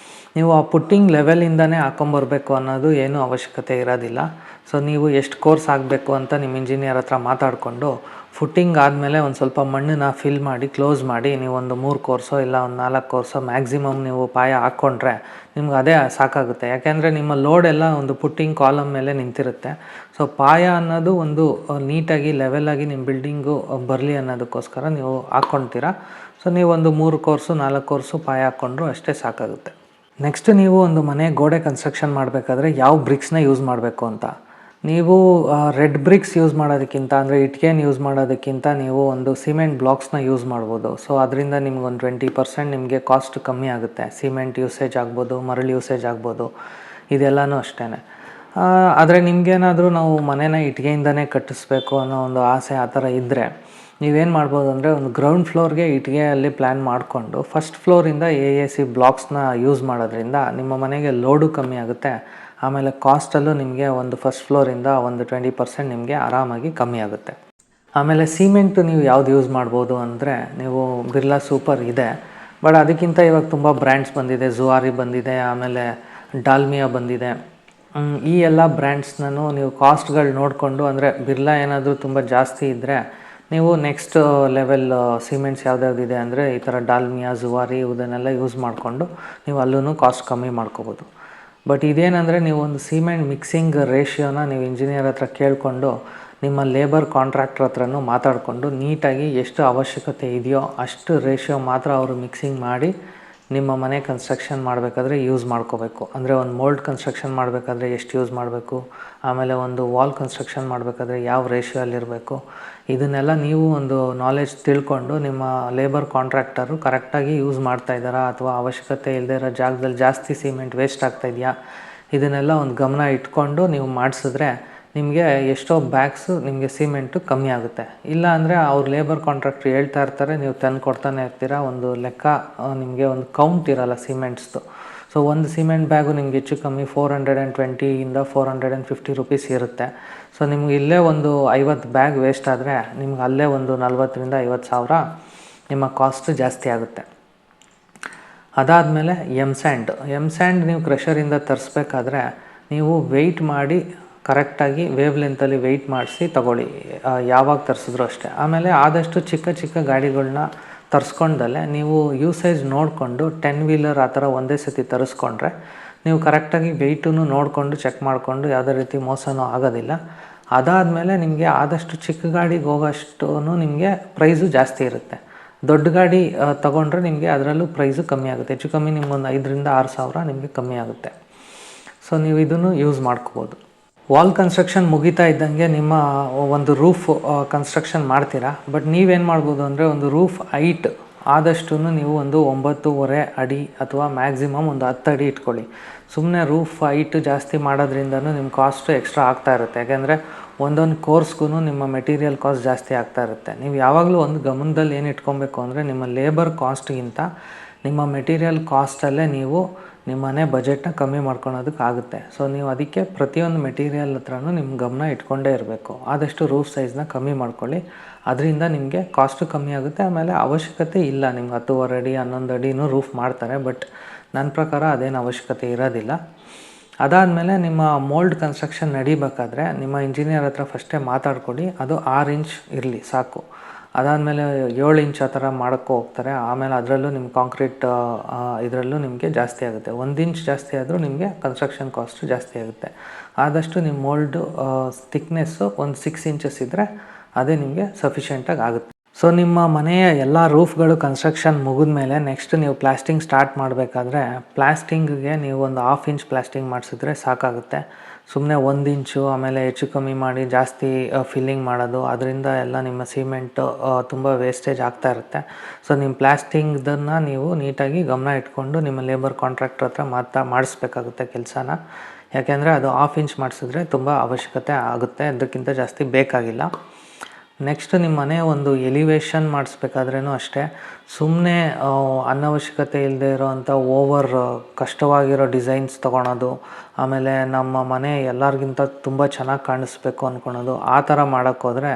ನೀವು ಆ ಪುಟ್ಟಿಂಗ್ ಲೆವೆಲಿಂದನೇ ಹಾಕೊಂಬರ್ಬೇಕು ಅನ್ನೋದು ಏನೂ ಅವಶ್ಯಕತೆ ಇರೋದಿಲ್ಲ. ಸೊ ನೀವು ಎಷ್ಟು ಕೋರ್ಸ್ ಆಗಬೇಕು ಅಂತ ನಿಮ್ಮ ಇಂಜಿನಿಯರ್ ಹತ್ರ ಮಾತಾಡಿಕೊಂಡು ಫುಟ್ಟಿಂಗ್ ಆದಮೇಲೆ ಒಂದು ಸ್ವಲ್ಪ ಮಣ್ಣನ್ನು ಫಿಲ್ ಮಾಡಿ ಕ್ಲೋಸ್ ಮಾಡಿ ನೀವೊಂದು 3 ಕೋರ್ಸೋ ಇಲ್ಲ ಒಂದು 4 ಕೋರ್ಸೋ ಮ್ಯಾಕ್ಸಿಮಮ್ ನೀವು ಪಾಯ ಹಾಕ್ಕೊಂಡ್ರೆ ನಿಮ್ಗೆ ಅದೇ ಸಾಕಾಗುತ್ತೆ. ಯಾಕೆಂದರೆ ನಿಮ್ಮ ಲೋಡ್ ಎಲ್ಲ ಒಂದು ಪುಟ್ಟಿಂಗ್ ಕಾಲಮ್ ಮೇಲೆ ನಿಂತಿರುತ್ತೆ. ಸೊ ಪಾಯ ಅನ್ನೋದು ಒಂದು ನೀಟಾಗಿ ಲೆವೆಲಾಗಿ ನಿಮ್ಮ ಬಿಲ್ಡಿಂಗು ಬರಲಿ ಅನ್ನೋದಕ್ಕೋಸ್ಕರ ನೀವು ಹಾಕ್ಕೊಳ್ತೀರಾ. ಸೊ ನೀವೊಂದು 3 ಕೋರ್ಸು 4 ಕೋರ್ಸು ಪಾಯ ಹಾಕ್ಕೊಂಡ್ರು ಅಷ್ಟೇ ಸಾಕಾಗುತ್ತೆ. ನೆಕ್ಸ್ಟ್ ನೀವು ಒಂದು ಮನೆ ಗೋಡೆ ಕನ್ಸ್ಟ್ರಕ್ಷನ್ ಮಾಡಬೇಕಾದ್ರೆ ಯಾವ ಬ್ರಿಕ್ಸ್ನ ಯೂಸ್ ಮಾಡಬೇಕು ಅಂತ. ನೀವು ರೆಡ್ ಬ್ರಿಕ್ಸ್ ಯೂಸ್ ಮಾಡೋದಕ್ಕಿಂತ ಅಂದರೆ ಇಟ್ಕೆನ ಯೂಸ್ ಮಾಡೋದಕ್ಕಿಂತ ನೀವು ಒಂದು ಸಿಮೆಂಟ್ ಬ್ಲಾಕ್ಸ್ನ ಯೂಸ್ ಮಾಡ್ಬೋದು. ಸೊ ಅದರಿಂದ ನಿಮ್ಗೊಂದು 20% ನಿಮಗೆ ಕಾಸ್ಟ್ ಕಮ್ಮಿ ಆಗುತ್ತೆ. ಸಿಮೆಂಟ್ ಯೂಸೇಜ್ ಆಗ್ಬೋದು, ಮರಳು ಯೂಸೇಜ್ ಆಗ್ಬೋದು, ಇದೆಲ್ಲನೂ ಅಷ್ಟೇ. ಆದರೆ ನಿಮಗೇನಾದರೂ ನಾವು ಮನೇನ ಇಟ್ಕೆಯಿಂದನೇ ಕಟ್ಟಿಸ್ಬೇಕು ಅನ್ನೋ ಒಂದು ಆಸೆ ಆ ಥರ ಇದ್ದರೆ ನೀವೇನು ಮಾಡ್ಬೋದು ಅಂದರೆ ಒಂದು ಗ್ರೌಂಡ್ ಫ್ಲೋರ್ಗೆ ಇಟ್ಗೆಯಲ್ಲಿ ಪ್ಲ್ಯಾನ್ ಮಾಡಿಕೊಂಡು ಫಸ್ಟ್ ಫ್ಲೋರಿಂದ AAC ಬ್ಲಾಕ್ಸ್ನ ಯೂಸ್ ಮಾಡೋದ್ರಿಂದ ನಿಮ್ಮ ಮನೆಗೆ ಲೋಡು ಕಮ್ಮಿ ಆಗುತ್ತೆ. ಆಮೇಲೆ ಕಾಸ್ಟಲ್ಲೂ ನಿಮಗೆ ಒಂದು ಫಸ್ಟ್ ಫ್ಲೋರಿಂದ ಒಂದು 20% ನಿಮಗೆ ಆರಾಮಾಗಿ ಕಮ್ಮಿ ಆಗುತ್ತೆ. ಆಮೇಲೆ ಸಿಮೆಂಟು ನೀವು ಯಾವ್ದು ಯೂಸ್ ಮಾಡ್ಬೋದು ಅಂದರೆ ನೀವು ಬಿರ್ಲಾ ಸೂಪರ್ ಇದೆ, ಬಟ್ ಅದಕ್ಕಿಂತ ಇವಾಗ ತುಂಬ ಬ್ರ್ಯಾಂಡ್ಸ್ ಬಂದಿದೆ. ಜುವಾರಿ ಬಂದಿದೆ, ಆಮೇಲೆ ಡಾಲ್ಮಿಯಾ ಬಂದಿದೆ. ಈ ಎಲ್ಲ ಬ್ರ್ಯಾಂಡ್ಸ್ನೂ ನೀವು ಕಾಸ್ಟ್ಗಳು ನೋಡಿಕೊಂಡು, ಅಂದರೆ ಬಿರ್ಲಾ ಏನಾದರೂ ತುಂಬ ಜಾಸ್ತಿ ಇದ್ದರೆ ನೀವು ನೆಕ್ಸ್ಟ್ ಲೆವೆಲ್ ಸಿಮೆಂಟ್ಸ್ ಯಾವ್ದ್ಯಾವ್ದಿದೆ ಅಂದರೆ ಈ ಥರ ಡಾಲ್ಮಿಯಾ, ಜುವಾರಿ ಇದನ್ನೆಲ್ಲ ಯೂಸ್ ಮಾಡಿಕೊಂಡು ನೀವು ಅಲ್ಲೂ ಕಾಸ್ಟ್ ಕಮ್ಮಿ ಮಾಡ್ಕೋಬೋದು. ಬಟ್ ಇದೇನೆಂದರೆ ನೀವು ಒಂದು ಸಿಮೆಂಟ್ ಮಿಕ್ಸಿಂಗ್ ರೇಷಿಯೋನ ನೀವು ಇಂಜಿನಿಯರ್ ಹತ್ರ ಕೇಳಿಕೊಂಡು ನಿಮ್ಮ ಲೇಬರ್ ಕಾಂಟ್ರಾಕ್ಟ್ರ್ ಹತ್ರನೂ ಮಾತಾಡಿಕೊಂಡು ನೀಟಾಗಿ ಎಷ್ಟು ಅವಶ್ಯಕತೆ ಇದೆಯೋ ಅಷ್ಟು ರೇಷಿಯೋ ಮಾತ್ರ ಅವರು ಮಿಕ್ಸಿಂಗ್ ಮಾಡಿ ನಿಮ್ಮ ಮನೆ ಕನ್ಸ್ಟ್ರಕ್ಷನ್ ಮಾಡಬೇಕಾದ್ರೆ ಯೂಸ್ ಮಾಡ್ಕೋಬೇಕು. ಅಂದರೆ ಒಂದು ಮೋಲ್ಡ್ ಕನ್ಸ್ಟ್ರಕ್ಷನ್ ಮಾಡಬೇಕಾದ್ರೆ ಎಷ್ಟು ಯೂಸ್ ಮಾಡಬೇಕು, ಆಮೇಲೆ ಒಂದು ವಾಲ್ ಕನ್ಸ್ಟ್ರಕ್ಷನ್ ಮಾಡಬೇಕಾದ್ರೆ ಯಾವ ರೇಷಿಯೋಲ್ಲಿರಬೇಕು, ಇದನ್ನೆಲ್ಲ ನೀವು ಒಂದು ನಾಲೆಜ್ ತಿಳ್ಕೊಂಡು ನಿಮ್ಮ ಲೇಬರ್ ಕಾಂಟ್ರಾಕ್ಟರು ಕರೆಕ್ಟಾಗಿ ಯೂಸ್ ಮಾಡ್ತಾಯಿದ್ದಾರಾ ಅಥವಾ ಅವಶ್ಯಕತೆ ಇಲ್ಲದೇ ಇರೋ ಜಾಗದಲ್ಲಿ ಜಾಸ್ತಿ ಸಿಮೆಂಟ್ ವೇಸ್ಟ್ ಆಗ್ತಾಯಿದೆಯಾ, ಇದನ್ನೆಲ್ಲ ಒಂದು ಗಮನ ಇಟ್ಕೊಂಡು ನೀವು ಮಾಡಿಸಿದ್ರೆ ನಿಮಗೆ ಎಷ್ಟೋ ಬ್ಯಾಗ್ಸು ನಿಮಗೆ ಸಿಮೆಂಟು ಕಮ್ಮಿ ಆಗುತ್ತೆ. ಇಲ್ಲ ಅಂದರೆ ಅವ್ರು ಲೇಬರ್ ಕಾಂಟ್ರಾಕ್ಟ್ರ್ ಹೇಳ್ತಾ ಇರ್ತಾರೆ, ನೀವು ತಂದು ಕೊಡ್ತಾನೆ ಇರ್ತೀರ, ಒಂದು ಲೆಕ್ಕ ನಿಮಗೆ ಒಂದು ಕೌಂಟ್ ಇರೋಲ್ಲ ಸಿಮೆಂಟ್ಸ್ದು. ಸೊ ಒಂದು ಸಿಮೆಂಟ್ ಬ್ಯಾಗು ನಿಮ್ಗೆ ಹೆಚ್ಚು ಕಮ್ಮಿ 420 450 ರುಪೀಸ್ ಇರುತ್ತೆ. ಸೊ ನಿಮ್ಗೆ ಇಲ್ಲೇ ಒಂದು 50 ಬ್ಯಾಗ್ ವೇಸ್ಟ್ ಆದರೆ ನಿಮ್ಗೆ ಅಲ್ಲೇ ಒಂದು 40,000 50,000 ನಿಮ್ಮ ಕಾಸ್ಟ್ ಜಾಸ್ತಿ ಆಗುತ್ತೆ. ಅದಾದಮೇಲೆ ಎಮ್ ಸ್ಯಾಂಡ್ ನೀವು ಕ್ರಷರಿಂದ ತರಿಸ್ಬೇಕಾದ್ರೆ ನೀವು ವೆಯ್ಟ್ ಮಾಡಿ ಕರೆಕ್ಟಾಗಿ ವೇವ್ ಲೆಂತಲ್ಲಿ ವೆಯ್ಟ್ ಮಾಡಿಸಿ ತಗೊಳ್ಳಿ, ಯಾವಾಗ ತರಿಸಿದ್ರು ಅಷ್ಟೇ. ಆಮೇಲೆ ಆದಷ್ಟು ಚಿಕ್ಕ ಚಿಕ್ಕ ಗಾಡಿಗಳನ್ನ ತರಿಸ್ಕೊಂಡಲ್ಲೇ ನೀವು ಯೂಸೇಜ್ ನೋಡಿಕೊಂಡು 10 ವೀಲರ್ ಆ ಥರ ಒಂದೇ ಸತಿ ತರಿಸ್ಕೊಂಡ್ರೆ ನೀವು ಕರೆಕ್ಟಾಗಿ ವೆಯ್ಟೂ ನೋಡಿಕೊಂಡು ಚೆಕ್ ಮಾಡಿಕೊಂಡು ಯಾವುದೇ ರೀತಿ ಮೋಸನೂ ಆಗೋದಿಲ್ಲ. ಅದಾದಮೇಲೆ ನಿಮಗೆ ಆದಷ್ಟು ಚಿಕ್ಕ ಗಾಡಿಗೆ ಹೋಗೋಷ್ಟು ನಿಮಗೆ ಪ್ರೈಸು ಜಾಸ್ತಿ ಇರುತ್ತೆ. ದೊಡ್ಡ ಗಾಡಿ ತೊಗೊಂಡ್ರೆ ನಿಮಗೆ ಅದರಲ್ಲೂ ಪ್ರೈಸು ಕಮ್ಮಿ ಆಗುತ್ತೆ. ಹೆಚ್ಚು ಕಮ್ಮಿ ನಿಮ್ಗೊಂದು 5,000-6,000 ನಿಮಗೆ ಕಮ್ಮಿ ಆಗುತ್ತೆ. ಸೊ ನೀವು ಇದನ್ನು ಯೂಸ್ ಮಾಡ್ಕೋಬೋದು. ವಾಲ್ ಕನ್ಸ್ಟ್ರಕ್ಷನ್ ಮುಗಿತಾ ಇದ್ದಂಗೆ ನಿಮ್ಮ ಒಂದು ರೂಫ್ ಕನ್ಸ್ಟ್ರಕ್ಷನ್ ಮಾಡ್ತೀರಾ. ಬಟ್ ನೀವೇನು ಮಾಡ್ಬೋದು ಅಂದರೆ ಒಂದು ರೂಫ್ ಹೈಟ್ ಆದಷ್ಟು ನೀವು ಒಂದು 9.5 ಅಡಿ ಅಥವಾ ಮ್ಯಾಕ್ಸಿಮಮ್ ಒಂದು 10 ಅಡಿ ಇಟ್ಕೊಳ್ಳಿ. ಸುಮ್ಮನೆ ರೂಫ್ ಹೈಟ್ ಜಾಸ್ತಿ ಮಾಡೋದ್ರಿಂದನೂ ನಿಮ್ಮ ಕಾಸ್ಟು ಎಕ್ಸ್ಟ್ರಾ ಆಗ್ತಾ ಇರುತ್ತೆ. ಯಾಕೆಂದರೆ ಒಂದೊಂದು ಕೋರ್ಸ್ಗೂ ನಿಮ್ಮ ಮೆಟೀರಿಯಲ್ ಕಾಸ್ಟ್ ಜಾಸ್ತಿ ಆಗ್ತಾ ಇರುತ್ತೆ. ನೀವು ಯಾವಾಗಲೂ ಒಂದು ಗಮನದಲ್ಲಿ ಏನು ಇಟ್ಕೊಬೇಕು ಅಂದರೆ ನಿಮ್ಮ ಲೇಬರ್ ಕಾಸ್ಟ್ಗಿಂತ ನಿಮ್ಮ ಮೆಟೀರಿಯಲ್ ಕಾಸ್ಟಲ್ಲೇ ನೀವು ನಿಮ್ಮನೆ ಬಜೆಟ್ನ ಕಮ್ಮಿ ಮಾಡ್ಕೊಳೋದಕ್ಕಾಗುತ್ತೆ. ಸೊ ನೀವು ಅದಕ್ಕೆ ಪ್ರತಿಯೊಂದು ಮೆಟೀರಿಯಲ್ ಹತ್ರನೂ ನಿಮ್ಮ ಗಮನ ಇಟ್ಕೊಂಡೇ ಇರಬೇಕು. ಆದಷ್ಟು ರೂಫ್ ಸೈಜ್ನ ಕಮ್ಮಿ ಮಾಡ್ಕೊಳ್ಳಿ, ಅದರಿಂದ ನಿಮಗೆ ಕಾಸ್ಟು ಕಮ್ಮಿ ಆಗುತ್ತೆ. ಆಮೇಲೆ ಅವಶ್ಯಕತೆ ಇಲ್ಲ ನಿಮ್ಗೆ 10.5 ಅಡಿ 11 ಅಡಿನೂ ರೂಫ್ ಮಾಡ್ತಾರೆ, ಬಟ್ ನನ್ನ ಪ್ರಕಾರ ಅದೇನು ಅವಶ್ಯಕತೆ ಇರೋದಿಲ್ಲ. ಅದಾದಮೇಲೆ ನಿಮ್ಮ ಮೋಲ್ಡ್ ಕನ್ಸ್ಟ್ರಕ್ಷನ್ ನಡಿಬೇಕಾದ್ರೆ ನಿಮ್ಮ ಇಂಜಿನಿಯರ್ ಹತ್ರ ಫಸ್ಟೇ ಮಾತಾಡ್ಕೊಡಿ, ಅದು 6 ಇಂಚ್ ಇರಲಿ ಸಾಕು. ಅದಾದಮೇಲೆ 7 ಇಂಚ್ ಆ ಥರ ಮಾಡೋಕ್ಕೂ ಹೋಗ್ತಾರೆ. ಆಮೇಲೆ ಅದರಲ್ಲೂ ನಿಮ್ಮ ಕಾಂಕ್ರೀಟ್ ಇದರಲ್ಲೂ ನಿಮಗೆ ಜಾಸ್ತಿ ಆಗುತ್ತೆ. 1 ಇಂಚ್ ಜಾಸ್ತಿ ಆದರೂ ನಿಮಗೆ ಕನ್ಸ್ಟ್ರಕ್ಷನ್ ಕಾಸ್ಟು ಜಾಸ್ತಿ ಆಗುತ್ತೆ. ಆದಷ್ಟು ನಿಮ್ಮ ಮೋಲ್ಡು ಥಿಕ್ನೆಸ್ಸು ಒಂದು 6 ಇಂಚಸ್ ಇದ್ದರೆ ಅದೇ ನಿಮಗೆ ಸಫಿಷಿಯೆಂಟಾಗಿ ಆಗುತ್ತೆ. ಸೊ ನಿಮ್ಮ ಮನೆಯ ಎಲ್ಲ ರೂಫ್ಗಳು ಕನ್ಸ್ಟ್ರಕ್ಷನ್ ಮುಗಿದ ಮೇಲೆ ನೆಕ್ಸ್ಟ್ ನೀವು ಪ್ಲಾಸ್ಟಿಂಗ್ ಸ್ಟಾರ್ಟ್ ಮಾಡಬೇಕಾದ್ರೆ ಪ್ಲಾಸ್ಟಿಂಗ್ಗೆ ನೀವು ಒಂದು 1/2 ಇಂಚ್ ಪ್ಲಾಸ್ಟಿಂಗ್ ಮಾಡಿಸಿದ್ರೆ ಸಾಕಾಗುತ್ತೆ. ಸುಮ್ಮನೆ 1 ಇಂಚು ಆಮೇಲೆ ಹೆಚ್ಚು ಕಮ್ಮಿ ಮಾಡಿ ಜಾಸ್ತಿ ಫಿಲ್ಲಿಂಗ್ ಮಾಡೋದು, ಅದರಿಂದ ಎಲ್ಲ ನಿಮ್ಮ ಸಿಮೆಂಟು ತುಂಬ ವೇಸ್ಟೇಜ್ ಆಗ್ತಾ ಇರುತ್ತೆ. ಸೊ ನಿಮ್ಮ ಪ್ಲಾಸ್ಟಿಂಗ್ದನ್ನು ನೀವು ನೀಟಾಗಿ ಗಮನ ಇಟ್ಕೊಂಡು ನಿಮ್ಮ ಲೇಬರ್ ಕಾಂಟ್ರಾಕ್ಟರ್ ಹತ್ರ ಮಾಡಿಸ್ಬೇಕಾಗುತ್ತೆ ಕೆಲಸನ. ಯಾಕೆಂದರೆ ಅದು 1/2 ಇಂಚ್ ಮಾಡಿಸಿದ್ರೆ ತುಂಬ ಅವಶ್ಯಕತೆ ಆಗುತ್ತೆ, ಅದಕ್ಕಿಂತ ಜಾಸ್ತಿ ಬೇಕಾಗಿಲ್ಲ. ನೆಕ್ಸ್ಟ್ ನಿಮ್ಮ ಮನೆ ಒಂದು ಎಲಿವೇಶನ್ ಮಾಡಿಸ್ಬೇಕಾದ್ರೂ ಅಷ್ಟೇ, ಸುಮ್ಮನೆ ಅನವಶ್ಯಕತೆ ಇಲ್ಲದೆ ಇರೋವಂಥ ಓವರ್ ಕಷ್ಟವಾಗಿರೋ ಡಿಸೈನ್ಸ್ ತೊಗೊಳೋದು, ಆಮೇಲೆ ನಮ್ಮ ಮನೆ ಎಲ್ಲರಿಗಿಂತ ತುಂಬ ಚೆನ್ನಾಗಿ ಕಾಣಿಸ್ಬೇಕು ಅಂದ್ಕೊಳೋದು, ಆ ಥರ ಮಾಡೋಕ್ಕೋದ್ರೆ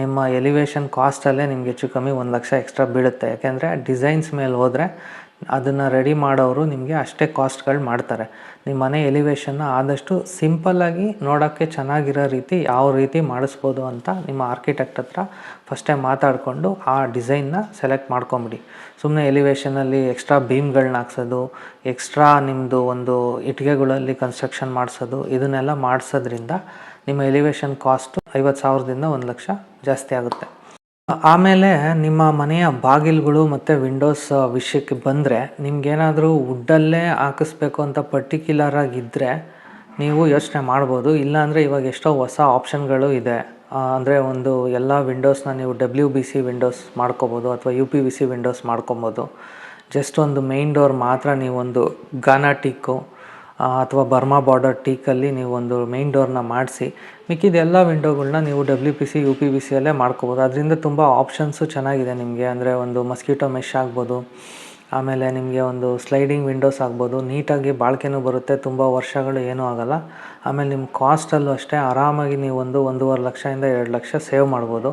ನಿಮ್ಮ ಎಲಿವೇಶನ್ ಕಾಸ್ಟಲ್ಲೇ ನಿಮಗೆ ಹೆಚ್ಚು ಕಮ್ಮಿ 1 ಲಕ್ಷ ಎಕ್ಸ್ಟ್ರಾ ಬೀಳುತ್ತೆ. ಯಾಕೆಂದರೆ ಡಿಸೈನ್ಸ್ ಮೇಲೆ ಹೋದರೆ ಅದನ್ನು ರೆಡಿ ಮಾಡೋರು ನಿಮಗೆ ಅಷ್ಟೇ ಕಾಸ್ಟ್ಗಳು ಮಾಡ್ತಾರೆ. ನಿಮ್ಮ ಮನೆ ಎಲಿವೇಶನ್ನ ಆದಷ್ಟು ಸಿಂಪಲ್ಲಾಗಿ ನೋಡೋಕ್ಕೆ ಚೆನ್ನಾಗಿರೋ ರೀತಿ ಯಾವ ರೀತಿ ಮಾಡಿಸ್ಬೋದು ಅಂತ ನಿಮ್ಮ ಆರ್ಕಿಟೆಕ್ಟ್ ಹತ್ರ ಫಸ್ಟೇ ಮಾತಾಡಿಕೊಂಡು ಆ ಡಿಸೈನ್ನ ಸೆಲೆಕ್ಟ್ ಮಾಡ್ಕೊಂಬಿಡಿ. ಸುಮ್ಮನೆ ಎಲಿವೇಷನಲ್ಲಿ ಎಕ್ಸ್ಟ್ರಾ ಬೀಮ್ಗಳನ್ನ ಹಾಕ್ಸೋದು, ಎಕ್ಸ್ಟ್ರಾ ನಿಮ್ಮದು ಒಂದು ಇಟ್ಟಿಗೆಗಳಲ್ಲಿ ಕನ್ಸ್ಟ್ರಕ್ಷನ್ ಮಾಡಿಸೋದು, ಇದನ್ನೆಲ್ಲ ಮಾಡಿಸೋದ್ರಿಂದ ನಿಮ್ಮ ಎಲಿವೇಷನ್ ಕಾಸ್ಟು 50,000ದಿಂದ 1,00,000 ಜಾಸ್ತಿ ಆಗುತ್ತೆ. ಆಮೇಲೆ ನಿಮ್ಮ ಮನೆಯ ಬಾಗಿಲುಗಳು ಮತ್ತು ವಿಂಡೋಸ್ ವಿಷಯಕ್ಕೆ ಬಂದರೆ, ನಿಮಗೇನಾದರೂ ವುಡ್ಡಲ್ಲೇ ಹಾಕಿಸ್ಬೇಕು ಅಂತ ಪರ್ಟಿಕ್ಯುಲರಾಗಿದ್ದರೆ ನೀವು ಯೋಚನೆ ಮಾಡ್ಬೋದು. ಇಲ್ಲಾಂದರೆ ಇವಾಗ ಎಷ್ಟೋ ಹೊಸ ಆಪ್ಷನ್ಗಳು ಇದೆ. ಅಂದರೆ ಒಂದು ಎಲ್ಲ ವಿಂಡೋಸ್ನ ನೀವು WBC ವಿಂಡೋಸ್ ಮಾಡ್ಕೊಬೋದು ಅಥವಾ UPVC ವಿಂಡೋಸ್ ಮಾಡ್ಕೊಬೋದು. ಜಸ್ಟ್ ಒಂದು ಮೇನ್ ಡೋರ್ ಮಾತ್ರ ನೀವೊಂದು ಗಾನಾ ಟೀಕು ಅಥವಾ ಬರ್ಮಾ ಬಾರ್ಡರ್ ಟೀಕಲ್ಲಿ ನೀವು ಒಂದು ಮೇನ್ ಡೋರ್ನ ಮಾಡಿಸಿ ಮಿಕ್ಕಿದ ವಿಂಡೋಗಳನ್ನ ನೀವು WPC UPVCಯಲ್ಲೇ ಮಾಡ್ಕೋಬೋದು. ಅದರಿಂದ ತುಂಬ ಆಪ್ಷನ್ಸು ಚೆನ್ನಾಗಿದೆ ನಿಮಗೆ. ಅಂದರೆ ಒಂದು ಮಸ್ಕಿಟೋ ಮೆಶ್ ಆಗ್ಬೋದು, ಆಮೇಲೆ ನಿಮಗೆ ಒಂದು ಸ್ಲೈಡಿಂಗ್ ವಿಂಡೋಸ್ ಆಗ್ಬೋದು. ನೀಟಾಗಿ ಬಾಳಿಕೆನೂ ಬರುತ್ತೆ, ತುಂಬ ವರ್ಷಗಳು ಏನೂ ಆಗೋಲ್ಲ. ಆಮೇಲೆ ನಿಮ್ಮ ಕಾಸ್ಟಲ್ಲೂ ಅಷ್ಟೇ ಆರಾಮಾಗಿ ನೀವು 1.5 ಲಕ್ಷದಿಂದ 2 ಲಕ್ಷ ಸೇವ್ ಮಾಡ್ಬೋದು.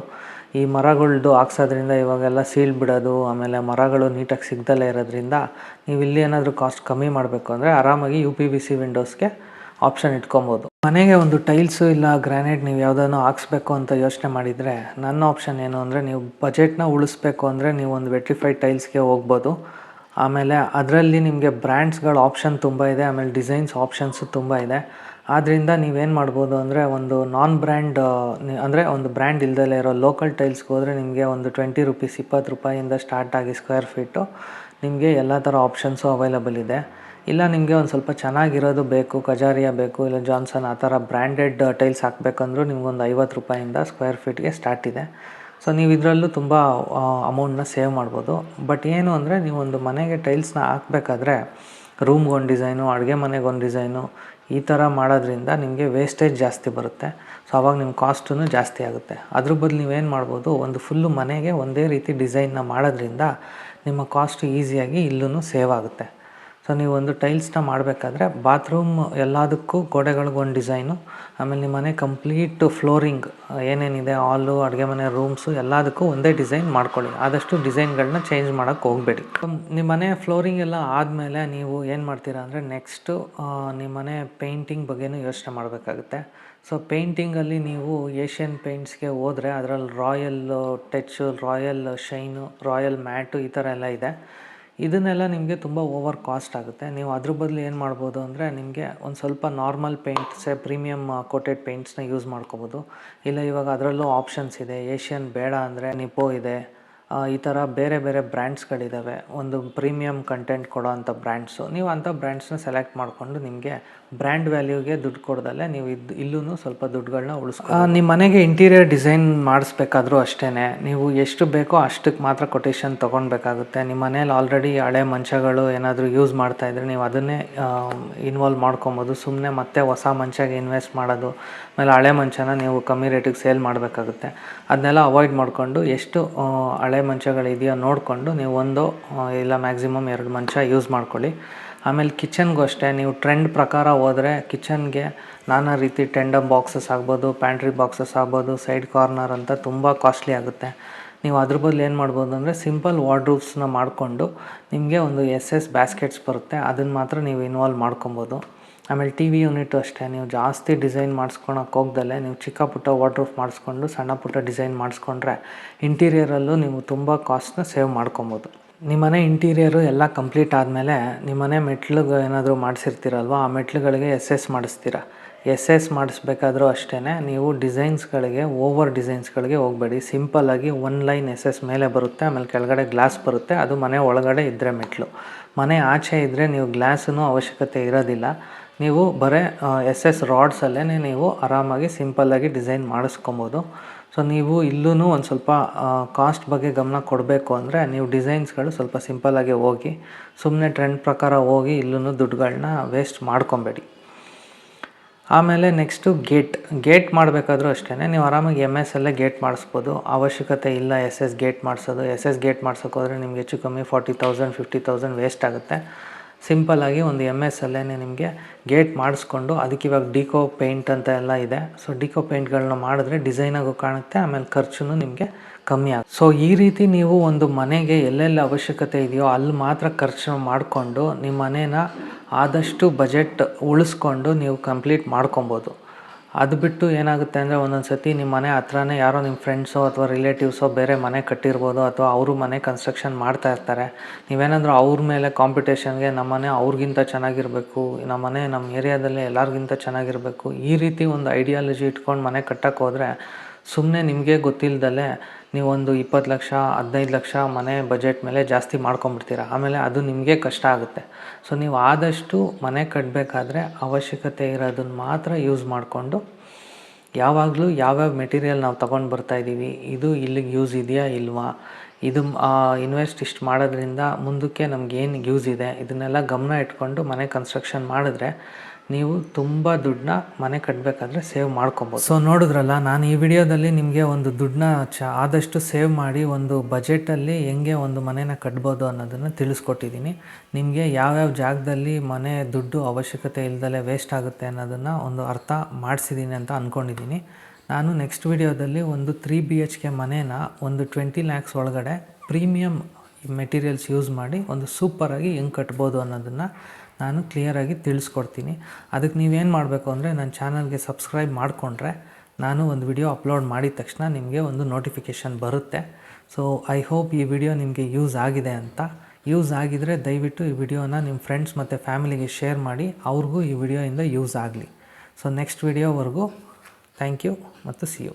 ಈ ಮರಗಳ್ದು ಹಾಕ್ಸೋದ್ರಿಂದ ಇವಾಗೆಲ್ಲ ಸೀಲ್ ಬಿಡೋದು, ಆಮೇಲೆ ಮರಗಳು ನೀಟಾಗಿ ಸಿಗ್ದಲೇ ಇರೋದ್ರಿಂದ ನೀವು ಇಲ್ಲಿ ಏನಾದರೂ ಕಾಸ್ಟ್ ಕಮ್ಮಿ ಮಾಡಬೇಕು ಅಂದರೆ ಆರಾಮಾಗಿ UPVC ವಿಂಡೋಸ್ಗೆ ಆಪ್ಷನ್ ಇಟ್ಕೊಬೋದು. ಮನೆಗೆ ಒಂದು ಟೈಲ್ಸು ಇಲ್ಲ ಗ್ರಾನೈಟ್ ನೀವು ಯಾವುದನ್ನು ಹಾಕ್ಸ್ಬೇಕು ಅಂತ ಯೋಚನೆ ಮಾಡಿದರೆ, ನನ್ನ ಆಪ್ಷನ್ ಏನು ಅಂದರೆ, ನೀವು ಬಜೆಟ್ನ ಉಳಿಸ್ಬೇಕು ಅಂದರೆ ನೀವು ಒಂದು ವೆಟ್ರಿಫೈಡ್ ಟೈಲ್ಸ್ಗೆ ಹೋಗ್ಬೋದು. ಆಮೇಲೆ ಅದರಲ್ಲಿ ನಿಮಗೆ ಬ್ರ್ಯಾಂಡ್ಸ್ಗಳ ಆಪ್ಷನ್ ತುಂಬ ಇದೆ, ಆಮೇಲೆ ಡಿಸೈನ್ಸ್ ಆಪ್ಷನ್ಸು ತುಂಬ ಇದೆ. ಆದ್ದರಿಂದ ನೀವೇನು ಮಾಡ್ಬೋದು ಅಂದರೆ, ಒಂದು ನಾನ್ ಬ್ರ್ಯಾಂಡ್ ಅಂದರೆ ಒಂದು ಬ್ರ್ಯಾಂಡ್ ಇಲ್ದಲೇ ಇರೋ ಲೋಕಲ್ ಟೈಲ್ಸ್ಗೆ ಹೋದರೆ ನಿಮಗೆ ಒಂದು ₹20 ₹20 ಸ್ಟಾರ್ಟ್ ಆಗಿ ಸ್ಕ್ವೇರ್ ಫೀಟು ನಿಮಗೆ ಎಲ್ಲ ಥರ ಆಪ್ಷನ್ಸು ಅವೈಲಬಲ್ ಇದೆ. ಇಲ್ಲ ನಿಮಗೆ ಒಂದು ಸ್ವಲ್ಪ ಚೆನ್ನಾಗಿರೋದು ಬೇಕು, ಕಜಾರಿಯಾ ಬೇಕು, ಇಲ್ಲ ಜಾನ್ಸನ್ ಆ ಥರ ಬ್ರ್ಯಾಂಡೆಡ್ ಟೈಲ್ಸ್ ಹಾಕಬೇಕಂದ್ರೂ ನಿಮ್ಗೊಂದು ₹50 ಸ್ಕ್ವೇರ್ ಫೀಟ್ಗೆ ಸ್ಟಾರ್ಟ್ ಇದೆ. ಸೊ ನೀವು ಇದರಲ್ಲೂ ತುಂಬ ಅಮೌಂಟನ್ನ ಸೇವ್ ಮಾಡ್ಬೋದು. ಬಟ್ ಏನು ಅಂದರೆ, ನೀವೊಂದು ಮನೆಗೆ ಟೈಲ್ಸ್ನ ಹಾಕಬೇಕಾದ್ರೆ ರೂಮ್ಗೊಂದು ಡಿಸೈನು, ಅಡುಗೆ ಮನೆಗೊಂದು ಡಿಸೈನು ಈ ಥರ ಮಾಡೋದ್ರಿಂದ ನಿಮಗೆ ವೇಸ್ಟೇಜ್ ಜಾಸ್ತಿ ಬರುತ್ತೆ. ಸೊ ಆವಾಗ ನಿಮ್ಮ ಕಾಸ್ಟೂ ಜಾಸ್ತಿ ಆಗುತ್ತೆ. ಅದ್ರ ಬದಲು ನೀವೇನು ಮಾಡ್ಬೋದು, ಒಂದು ಫುಲ್ಲು ಮನೆಗೆ ಒಂದೇ ರೀತಿ ಡಿಸೈನ್ನ ಮಾಡೋದ್ರಿಂದ ನಿಮ್ಮ ಕಾಸ್ಟ್ ಈಸಿಯಾಗಿ ಇಲ್ಲೂ ಸೇವ್ ಆಗುತ್ತೆ. ಸೊ ನೀವೊಂದು ಟೈಲ್ಸ್ನ ಮಾಡಬೇಕಾದ್ರೆ ಬಾತ್ರೂಮ್ ಎಲ್ಲದಕ್ಕೂ ಗೋಡೆಗಳಿಗೊಂದು ಡಿಸೈನು, ಆಮೇಲೆ ನಿಮ್ಮ ಮನೆ ಕಂಪ್ಲೀಟ್ ಫ್ಲೋರಿಂಗ್ ಏನೇನಿದೆ ಹಾಲು, ಅಡುಗೆ ಮನೆ, ರೂಮ್ಸು ಎಲ್ಲದಕ್ಕೂ ಒಂದೇ ಡಿಸೈನ್ ಮಾಡ್ಕೊಳ್ಳಿ. ಆದಷ್ಟು ಡಿಸೈನ್ಗಳನ್ನ ಚೇಂಜ್ ಮಾಡೋಕ್ಕೆ ಹೋಗಬೇಡಿ. ನಿಮ್ಮ ಮನೆ ಫ್ಲೋರಿಂಗ್ ಎಲ್ಲ ಆದಮೇಲೆ ನೀವು ಏನು ಮಾಡ್ತೀರಾ ಅಂದರೆ, ನೆಕ್ಸ್ಟು ನಿಮ್ಮ ಮನೆ ಪೇಂಟಿಂಗ್ ಬಗ್ಗೆನೂ ಯೋಚನೆ ಮಾಡಬೇಕಾಗುತ್ತೆ. ಸೊ ಪೇಂಟಿಂಗಲ್ಲಿ ನೀವು ಏಷ್ಯನ್ ಪೇಂಟ್ಸ್ಗೆ ಹೋದರೆ ಅದರಲ್ಲಿ royal touch, royal shine, royal mat ಈ ಥರ ಎಲ್ಲ ಇದೆ. ಇದನ್ನೆಲ್ಲ ನಿಮಗೆ ತುಂಬ ಓವರ್ ಕಾಸ್ಟ್ ಆಗುತ್ತೆ. ನೀವು ಅದ್ರ ಬದಲು ಏನು ಮಾಡ್ಬೋದು ಅಂದರೆ, ನಿಮಗೆ ಒಂದು ಸ್ವಲ್ಪ ನಾರ್ಮಲ್ ಪೇಂಟ್ಸೇ ಪ್ರೀಮಿಯಮ್ ಕೋಟೆಡ್ ಪೇಂಟ್ಸ್ನ ಯೂಸ್ ಮಾಡ್ಕೋಬೋದು. ಇಲ್ಲ ಇವಾಗ ಅದರಲ್ಲೂ ಆಪ್ಷನ್ಸ್ ಇದೆ. ಏಷ್ಯನ್ ಬೇಡ ಅಂದರೆ ನಿಪ್ಪೋ ಇದೆ. ಈ ಥರ ಬೇರೆ ಬೇರೆ ಬ್ರ್ಯಾಂಡ್ಸ್ಗಳಿದ್ದಾವೆ, ಒಂದು ಪ್ರೀಮಿಯಮ್ ಕಂಟೆಂಟ್ ಕೊಡೋ ಅಂಥ ಬ್ರ್ಯಾಂಡ್ಸು. ನೀವು ಅಂಥ ಬ್ರ್ಯಾಂಡ್ಸ್ನ ಸೆಲೆಕ್ಟ್ ಮಾಡಿಕೊಂಡು ನಿಮಗೆ ಬ್ರ್ಯಾಂಡ್ ವ್ಯಾಲ್ಯೂಗೆ ದುಡ್ಡು ಕೊಡ್ದಲ್ಲೇ ನೀವು ಇಲ್ಲೂ ಸ್ವಲ್ಪ ದುಡ್ಡುಗಳನ್ನ ನಿಮ್ಮ ಮನೆಗೆ ಇಂಟೀರಿಯರ್ ಡಿಸೈನ್ ಮಾಡಿಸ್ಬೇಕಾದ್ರೂ ಅಷ್ಟೇ, ನೀವು ಎಷ್ಟು ಬೇಕೋ ಅಷ್ಟಕ್ಕೆ ಮಾತ್ರ ಕೊಟೇಶನ್ ತೊಗೊಳ್ಬೇಕಾಗುತ್ತೆ. ನಿಮ್ಮ ಮನೇಲಿ ಆಲ್ರೆಡಿ ಹಳೆ ಮಂಚಗಳು ಏನಾದರೂ ಯೂಸ್ ಮಾಡ್ತಾಯಿದ್ರೆ ನೀವು ಅದನ್ನೇ ಇನ್ವಾಲ್ವ್ ಮಾಡ್ಕೊಬೋದು. ಸುಮ್ಮನೆ ಮತ್ತೆ ಹೊಸ ಮಂಚಗೆ ಇನ್ವೆಸ್ಟ್ ಮಾಡೋದು, ಆಮೇಲೆ ಹಳೆ ಮಂಚನ ನೀವು ಕಮ್ಮಿ ರೇಟಿಗೆ ಸೇಲ್ ಮಾಡಬೇಕಾಗುತ್ತೆ. ಅದನ್ನೆಲ್ಲ ಅವಾಯ್ಡ್ ಮಾಡಿಕೊಂಡು ಎಷ್ಟು ಹಳೆ ಮಂಚಗಳಿದೆಯೋ ನೋಡಿಕೊಂಡು ನೀವು ಇಲ್ಲ ಮ್ಯಾಕ್ಸಿಮಮ್ 2 ಮಂಚ ಯೂಸ್ ಮಾಡ್ಕೊಳ್ಳಿ. ಆಮೇಲೆ ಕಿಚನ್ಗೂ ಅಷ್ಟೇ, ನೀವು ಟ್ರೆಂಡ್ ಪ್ರಕಾರ ಹೋದರೆ ಕಿಚನ್ಗೆ ನಾನಾ ರೀತಿ ಟೆಂಡಮ್ ಬಾಕ್ಸಸ್ ಆಗ್ಬೋದು, ಪ್ಯಾಂಟ್ರಿ ಬಾಕ್ಸಸ್ ಆಗ್ಬೋದು, ಸೈಡ್ ಕಾರ್ನರ್ ಅಂತ ತುಂಬ ಕಾಸ್ಟ್ಲಿ ಆಗುತ್ತೆ. ನೀವು ಅದ್ರ ಬದಲು ಏನು ಮಾಡ್ಬೋದು ಅಂದರೆ, ಸಿಂಪಲ್ ವಾರ್ಡ್ರೂಬ್ಸ್ನ ಮಾಡಿಕೊಂಡು ನಿಮಗೆ ಒಂದು SS ಬ್ಯಾಸ್ಕೆಟ್ಸ್ ಬರುತ್ತೆ, ಅದನ್ನು ಮಾತ್ರ ನೀವು ಇನ್ವಾಲ್ವ್ ಮಾಡ್ಕೊಬೋದು. ಆಮೇಲೆ TV ಯೂನಿಟು ಅಷ್ಟೇ, ನೀವು ಜಾಸ್ತಿ ಡಿಸೈನ್ ಮಾಡಿಸ್ಕೊಳಕ್ಕೆ ಹೋಗ್ದಲ್ಲೇ ನೀವು ಚಿಕ್ಕ ಪುಟ್ಟ ವಾರ್ಡ್ರೂಫ್ ಮಾಡಿಸ್ಕೊಂಡು ಸಣ್ಣ ಪುಟ್ಟ ಡಿಸೈನ್ ಮಾಡಿಸ್ಕೊಂಡ್ರೆ ಇಂಟೀರಿಯರಲ್ಲೂ ನೀವು ತುಂಬ ಕಾಸ್ಟ್ನ ಸೇವ್ ಮಾಡ್ಕೊಬೋದು. ನಿಮ್ಮನೆ ಇಂಟೀರಿಯರು ಎಲ್ಲ ಕಂಪ್ಲೀಟ್ ಆದಮೇಲೆ ನಿಮ್ಮನೆ ಮೆಟ್ಲಿಗೆ ಏನಾದರೂ ಮಾಡಿಸಿರ್ತೀರಲ್ವ, ಆ ಮೆಟ್ಲುಗಳಿಗೆ SS ಮಾಡಿಸ್ತೀರ. SS ಮಾಡಿಸ್ಬೇಕಾದ್ರೂ ಅಷ್ಟೇ, ನೀವು ಡಿಸೈನ್ಸ್ಗಳಿಗೆ ಓವರ್ ಡಿಸೈನ್ಸ್ಗಳಿಗೆ ಹೋಗಬೇಡಿ. ಸಿಂಪಲ್ಲಾಗಿ 1 ಲೈನ್ SS ಮೇಲೆ ಬರುತ್ತೆ, ಆಮೇಲೆ ಕೆಳಗಡೆ ಗ್ಲಾಸ್ ಬರುತ್ತೆ. ಅದು ಮನೆ ಒಳಗಡೆ ಇದ್ದರೆ ಮೆಟ್ಲು. ಮನೆ ಆಚೆ ಇದ್ದರೆ ನೀವು ಗ್ಲಾಸೂ ಅವಶ್ಯಕತೆ ಇರೋದಿಲ್ಲ. ನೀವು ಬರೀ SS ರಾಡ್ಸಲ್ಲೇ ನೀವು ಆರಾಮಾಗಿ ಸಿಂಪಲ್ಲಾಗಿ ಡಿಸೈನ್ ಮಾಡಿಸ್ಕೊಬೋದು. ಸೊ ನೀವು ಇಲ್ಲೂ ಒಂದು ಸ್ವಲ್ಪ ಕಾಸ್ಟ್ ಬಗ್ಗೆ ಗಮನ ಕೊಡಬೇಕು ಅಂದರೆ ನೀವು ಡಿಸೈನ್ಸ್ಗಳು ಸ್ವಲ್ಪ ಸಿಂಪಲ್ಲಾಗಿ ಹೋಗಿ, ಸುಮ್ಮನೆ ಟ್ರೆಂಡ್ ಪ್ರಕಾರ ಹೋಗಿ ಇಲ್ಲೂ ದುಡ್ಡುಗಳನ್ನ ವೇಸ್ಟ್ ಮಾಡ್ಕೊಬೇಡಿ. ಆಮೇಲೆ ನೆಕ್ಸ್ಟು ಗೇಟ್ ಮಾಡಬೇಕಾದ್ರೂ ಅಷ್ಟೇ, ನೀವು ಆರಾಮಾಗಿ MS ಅಲ್ಲೇ ಗೇಟ್ ಮಾಡಿಸ್ಬೋದು. ಅವಶ್ಯಕತೆ ಇಲ್ಲ SS ಗೇಟ್ ಮಾಡಿಸೋದು. SS ಗೇಟ್ ಮಾಡ್ಸೋಕೆ ಹೋದರೆ ನಿಮಗೆ ಹೆಚ್ಚು ಕಮ್ಮಿ 40,000 50,000 ವೇಸ್ಟ್ ಆಗುತ್ತೆ. ಸಿಂಪಲ್ಲಾಗಿ ಒಂದು MS ಅಲ್ಲೇ ನಿಮಗೆ ಗೇಟ್ ಮಾಡಿಸ್ಕೊಂಡು ಅದಕ್ಕೆ ಇವಾಗ ಡಿಕೋ ಪೇಂಟ್ ಅಂತ ಎಲ್ಲ ಇದೆ. ಸೊ ಡಿಕೋ ಪೇಂಟ್ಗಳನ್ನ ಮಾಡಿದ್ರೆ ಡಿಸೈನಾಗೂ ಕಾಣುತ್ತೆ, ಆಮೇಲೆ ಖರ್ಚು ನಿಮಗೆ ಕಮ್ಮಿ ಆಗುತ್ತೆ. ಸೊ ಈ ರೀತಿ ನೀವು ಒಂದು ಮನೆಗೆ ಎಲ್ಲೆಲ್ಲಿ ಅವಶ್ಯಕತೆ ಇದೆಯೋ ಅಲ್ಲಿ ಮಾತ್ರ ಖರ್ಚು ಮಾಡಿಕೊಂಡು ನಿಮ್ಮ ಮನೇನ ಆದಷ್ಟು ಬಜೆಟ್ ಉಳಿಸ್ಕೊಂಡು ನೀವು ಕಂಪ್ಲೀಟ್ ಮಾಡ್ಕೊಬೋದು. ಅದು ಬಿಟ್ಟು ಏನಾಗುತ್ತೆ ಅಂದರೆ ಒಂದೊಂದು ಸತಿ ನಿಮ್ಮ ಮನೆ ಹತ್ರನೇ ಯಾರೋ ನಿಮ್ಮ ಫ್ರೆಂಡ್ಸೋ ಅಥವಾ ರಿಲೇಟಿವ್ಸೋ ಬೇರೆ ಮನೆ ಕಟ್ಟಿರ್ಬೋದು, ಅಥವಾ ಅವರು ಮನೆ ಕನ್ಸ್ಟ್ರಕ್ಷನ್ ಮಾಡ್ತಾ ಇರ್ತಾರೆ. ನೀವೇನಾದರೂ ಅವ್ರ ಮೇಲೆ ಕಾಂಪಿಟೇಷನ್ಗೆ ನಮ್ಮ ಮನೆ ಅವ್ರಿಗಿಂತ ಚೆನ್ನಾಗಿರಬೇಕು, ನಮ್ಮ ಮನೆ ನಮ್ಮ ಏರಿಯಾದಲ್ಲೇ ಎಲ್ಲರಿಗಿಂತ ಚೆನ್ನಾಗಿರಬೇಕು, ಈ ರೀತಿ ಒಂದು ಐಡಿಯಾಲಜಿ ಇಟ್ಕೊಂಡು ಮನೆ ಕಟ್ಟಕ್ಕೆ ಹೋದರೆ ಸುಮ್ಮನೆ ನಿಮಗೆ ಗೊತ್ತಿಲ್ಲದಲ್ಲೇ ನೀವೊಂದು 20 ಲಕ್ಷ 15 ಲಕ್ಷ ಮನೆ ಬಜೆಟ್ ಮೇಲೆ ಜಾಸ್ತಿ ಮಾಡ್ಕೊಂಬಿಡ್ತೀರ. ಆಮೇಲೆ ಅದು ನಿಮಗೆ ಕಷ್ಟ ಆಗುತ್ತೆ. ಸೊ ನೀವು ಆದಷ್ಟು ಮನೆ ಕಟ್ಟಬೇಕಾದ್ರೆ ಅವಶ್ಯಕತೆ ಇರೋದನ್ನು ಮಾತ್ರ ಯೂಸ್ ಮಾಡಿಕೊಂಡು, ಯಾವಾಗಲೂ ಯಾವ್ಯಾವ ಮೆಟೀರಿಯಲ್ ನಾವು ತೊಗೊಂಡು ಬರ್ತಾಯಿದ್ದೀವಿ, ಇದು ಇಲ್ಲಿಗೆ ಯೂಸ್ ಇದೆಯಾ ಇಲ್ವಾ, ಇದು ಇನ್ವೆಸ್ಟ್ ಇಷ್ಟು ಮಾಡೋದ್ರಿಂದ ಮುಂದಕ್ಕೆ ನಮಗೇನು ಯೂಸ್ ಇದೆ, ಇದನ್ನೆಲ್ಲ ಗಮನ ಇಟ್ಕೊಂಡು ಮನೆ ಕನ್ಸ್ಟ್ರಕ್ಷನ್ ಮಾಡಿದ್ರೆ ನೀವು ತುಂಬ ದುಡ್ಡನ್ನ ಮನೆ ಕಟ್ಟಬೇಕಾದ್ರೆ ಸೇವ್ ಮಾಡ್ಕೊಬೋದು. ಸೊ ನೋಡಿದ್ರಲ್ಲ, ನಾನು ಈ ವಿಡಿಯೋದಲ್ಲಿ ನಿಮಗೆ ಒಂದು ದುಡ್ಡನ್ನ ಆದಷ್ಟು ಸೇವ್ ಮಾಡಿ ಒಂದು ಬಜೆಟಲ್ಲಿ ಹೆಂಗೆ ಒಂದು ಮನೇನ ಕಟ್ಬೋದು ಅನ್ನೋದನ್ನು ತಿಳಿಸ್ಕೊಟ್ಟಿದ್ದೀನಿ. ನಿಮಗೆ ಯಾವ್ಯಾವ ಜಾಗದಲ್ಲಿ ಮನೆ ದುಡ್ಡು ಅವಶ್ಯಕತೆ ಇಲ್ದಲೇ ವೇಸ್ಟ್ ಆಗುತ್ತೆ ಅನ್ನೋದನ್ನು ಒಂದು ಅರ್ಥ ಮಾಡಿಸಿದ್ದೀನಿ ಅಂತ ಅಂದ್ಕೊಂಡಿದ್ದೀನಿ. ನಾನು ನೆಕ್ಸ್ಟ್ ವಿಡಿಯೋದಲ್ಲಿ ಒಂದು 3 BHK ಮನೇನ ಒಂದು 20 lakhs ಒಳಗಡೆ ಪ್ರೀಮಿಯಮ್ ಮೆಟೀರಿಯಲ್ಸ್ ಯೂಸ್ ಮಾಡಿ ಒಂದು ಸೂಪರಾಗಿ ಹೆಂಗೆ ಕಟ್ಬೋದು ಅನ್ನೋದನ್ನು ನಾನು ಕ್ಲಿಯರಾಗಿ ತಿಳಿಸ್ಕೊಡ್ತೀನಿ. ಅದಕ್ಕೆ ನೀವೇನು ಮಾಡಬೇಕು ಅಂದರೆ ನನ್ನ ಚಾನಲ್ಗೆ ಸಬ್ಸ್ಕ್ರೈಬ್ ಮಾಡಿಕೊಂಡ್ರೆ ನಾನು ಒಂದು ವಿಡಿಯೋ ಅಪ್ಲೋಡ್ ಮಾಡಿದ ತಕ್ಷಣ ನಿಮಗೆ ಒಂದು ನೋಟಿಫಿಕೇಷನ್ ಬರುತ್ತೆ. ಸೊ ಐ ಹೋಪ್ ಈ ವಿಡಿಯೋ ನಿಮಗೆ ಯೂಸ್ ಆಗಿದೆ ಅಂತ. ಯೂಸ್ ಆಗಿದರೆ ದಯವಿಟ್ಟು ಈ ವಿಡಿಯೋನ ನಿಮ್ಮ ಫ್ರೆಂಡ್ಸ್ ಮತ್ತು ಫ್ಯಾಮಿಲಿಗೆ ಶೇರ್ ಮಾಡಿ, ಅವ್ರಿಗೂ ಈ ವಿಡಿಯೋಯಿಂದ ಯೂಸ್ ಆಗಲಿ. ಸೊ ನೆಕ್ಸ್ಟ್ ವಿಡಿಯೋವರೆಗೂ ಥ್ಯಾಂಕ್ ಯು ಮತ್ತು ಸಿ ಯು.